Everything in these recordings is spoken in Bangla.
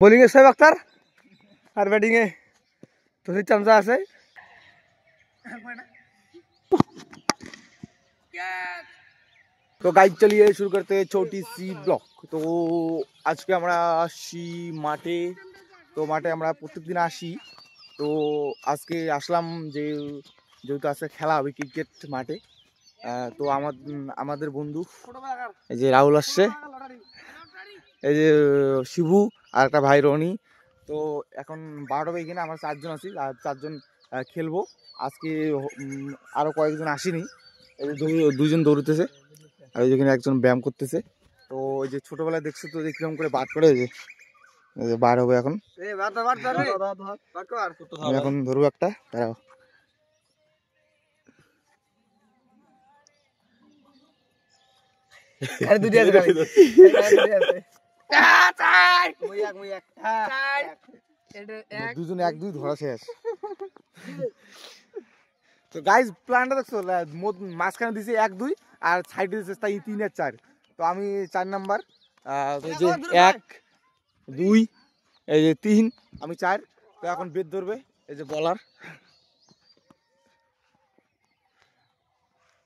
বোলিং এ শোয়েব আক্তার আর ব্যাটিং এ তৌহিদ চামচা আছে। तो गाइस चलिए शुरू करते हैं छोटी सी ब्लॉग। तो आज के আমরা আসি মাঠে। তো মাঠে আমরা প্রত্যেকদিন আসি। তো আজকে আসলাম যেহেতু আজকে খেলা হবে ক্রিকেট মাঠে। তো আমাদের বন্ধু এই যে রাহুল আসছে, এই যে শিবু আর একটা ভাই রনি। তো এখন 12টা বেজে কিনা আমরা 4 জন আছি আর 4 জন খেলবো আজকে। আরো কয়েকজন আসেনি, এই যে 2 জন দৌড়তেছে আর ওই যেখানে একজন ব্যায়াম করতেছে। তো ওই যে ছোটবেলায় দেখছো তো কিরকম করে বার করে, এই যে বার হবে এখন। আমি এখন ধরবো একটা, দাঁড়াও। দুজন 1-2 ধরা শেষ। তো গাইজ প্ল্যানটা দেখছো, মাঝখানে দিয়েছে 1-2 আর সাইডে দিয়েছে তাই 3 আর 4। তো আমি 4 নাম্বার, 1-2 এই যে 3 আমি 4। তো এখন বেদ ধরবে এই যে বলার।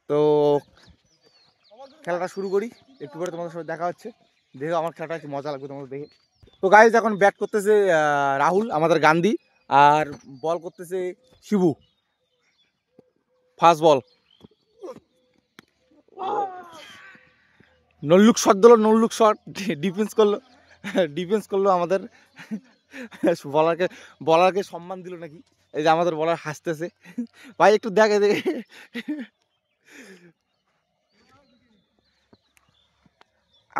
তো খেলাটা শুরু করি, একটু পরে তোমাদের সাথে দেখা হচ্ছে। দেখো আমার খেলাটা একটু মজা লাগবে তোমাদের দেখে। তো গাইজ এখন ব্যাট করতেছে রাহুল আমাদের গান্ধী, আর বল করতেছে শিবু। ফার্স্ট বল, নল্লুক শট দিল, নল্লুক শট ডিফেন্স করলো আমাদের বলারকে সম্মান দিল নাকি। এই যে আমাদের বলার হাসতেছে, ভাই একটু দেখে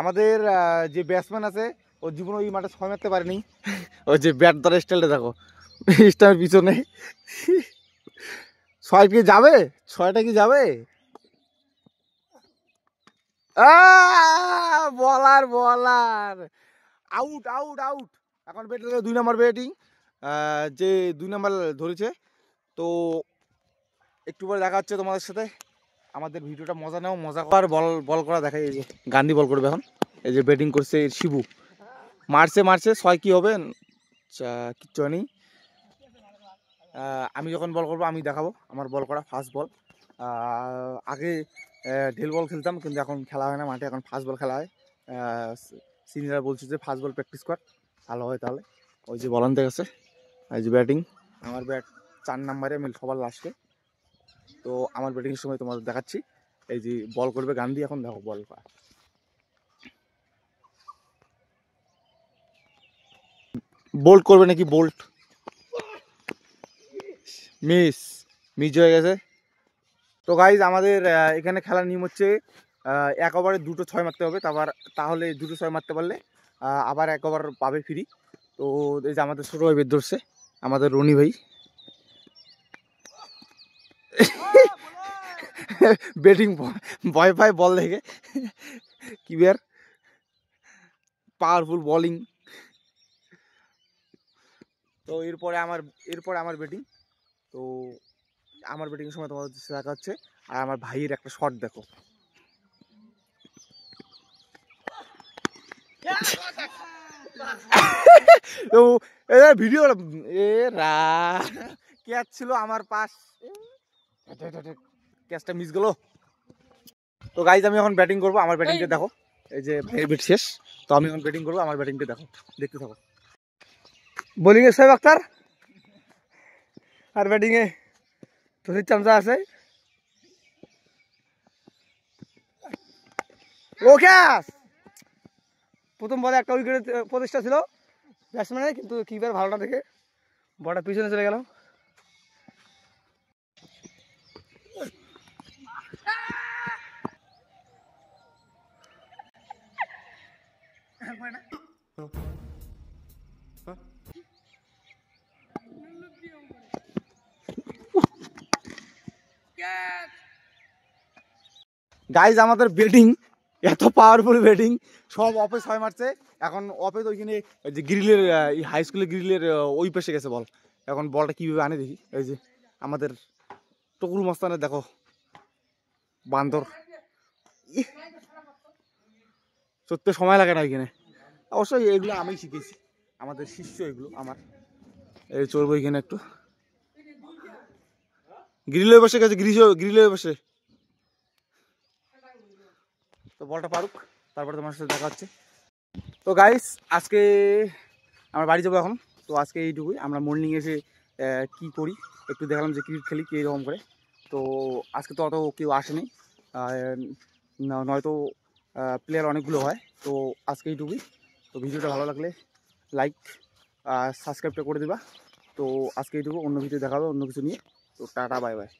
আমাদের যে ব্যাটসম্যান আছে ও জীবনে ওই মাঠে 6 মারতে পারেনি। ওই যে ব্যাট ধরে স্টাইলটা দেখো, স্টাইলের পিছনে 6 কি যাবে, 6টা কি যাবে? বলার আউট আউট আউট। এখন ব্যাটিং 2 নম্বর ব্যাটিং, যে 2 নম্বর ধরেছে। তো একটু পরে দেখা হচ্ছে তোমাদের সাথে। আমাদের ভিডিওটা মজা নাও, মজা করার বল করা দেখাই। এই যে গান্ধী বল করবে এখন, এই যে ব্যাটিং করছে শিবু, মারছে 6 কি হবে কিচ্ছু নেই। আমি যখন বল করবো আমি দেখাবো আমার বল করা ফার্স্ট বল। আগে ঢেল বল খেলতাম কিন্তু এখন খেলা হয় না মাঠে, এখন ফার্স্ট বল খেলা হয়। সিনিয়ররা বলছে যে ফার্স্ট বল প্র্যাকটিস কর, ভালো হয় তাহলে। ওই যে বল আনতে গেছে, এই যে ব্যাটিং। আমার ব্যাট 4 নম্বরে, আমি সবার লাস্টে। তো আমার ব্যাটিংয়ের সময় তোমাদের দেখাচ্ছি। এই যে বল করবে গান্ধী, এখন দেখো বল করা। বোল্ট করবে নাকি, বোল্ট মিস হয়ে গেছে। তো গাইজ আমাদের এখানে খেলার নিয়ম হচ্ছে 1 ওভারে 2টো 6 মারতে হবে, তাহলে 2টো 6 মারতে পারলে আবার 1 ওভার পাবে ফ্রি। তো এই যে আমাদের ছোটো ভাই বেদ ধরছে, আমাদের রনি ভাই ব্যাটিং ভয় পায় বল দেখে, কি বের পাওয়ারফুল বোলিং। তো এরপরে আমার ব্যাটিং। তো আমার ব্যাটিংয়ের সময় তোমাদের দেখা হচ্ছে। আর আমার ভাইয়ের একটা শট দেখো, তো ভিডিও ক্যাচ ছিল আমার পাশ, ক্যাচটা মিস গেল। তো গাইজ আমি এখন ব্যাটিং করবো, আমার ব্যাটিংটা দেখো। এই যে ভাইয়ের ব্যাট শেষ, তো আমি এখন ব্যাটিং করবো, আমার ব্যাটিংটা দেখো, দেখতে থাকো। বোলিং এ শোয়েব আক্তার আর ব্যাটিং এ তৌহিদ চামচা আছে। ও ক্যাচ! প্রথম বলে একটা উইকেটের প্রচেষ্টা ছিল ব্যাটসম্যানের, কিন্তু কিপার ভালো না দেখে বলটা পিছনে চলে গেল। গাইজ আমাদের ব্যাটিং এত পাওয়ারফুল ব্যাটিং, সব অফে 6 মারছে। এখন অফে তো ওইখানে যে গ্রিলের হাই স্কুলের গ্রিলের ওই পাশে গেছে বল। এখন বলটা কীভাবে আনে দেখি। এই যে আমাদের টকুল মস্তানের দেখো বান্দর, সত্যি সময় লাগে না ওইখানে। অবশ্যই এগুলো আমি শিখেছি, আমাদের শিষ্য এগুলো আমার। এই চলবো এখানে একটু, গ্রিলে বসে গেছে, গ্রিলে বসে। তো বলটা পারুক, তারপরে তোমার সাথে দেখা হচ্ছে। তো গাইস আজকে আমরা বাড়ি যাবো এখন। তো আজকে এইটুকুই, আমরা মর্নিং এসে কি করি একটু দেখালাম, যে ক্রিকেট খেলি কী এরকম করে। তো আজকে তো অত কেউ আসেনি, নয়তো প্লেয়ার অনেকগুলো হয়। তো আজকে এইটুকুই। তো ভিডিওটা ভালো লাগলে লাইক সাবস্ক্রাইবটা করে দিবা। তো আজকে এইটুকু, অন্য ভিডিও দেখাবো অন্য কিছু নিয়ে। তো টাটা বাই বাই।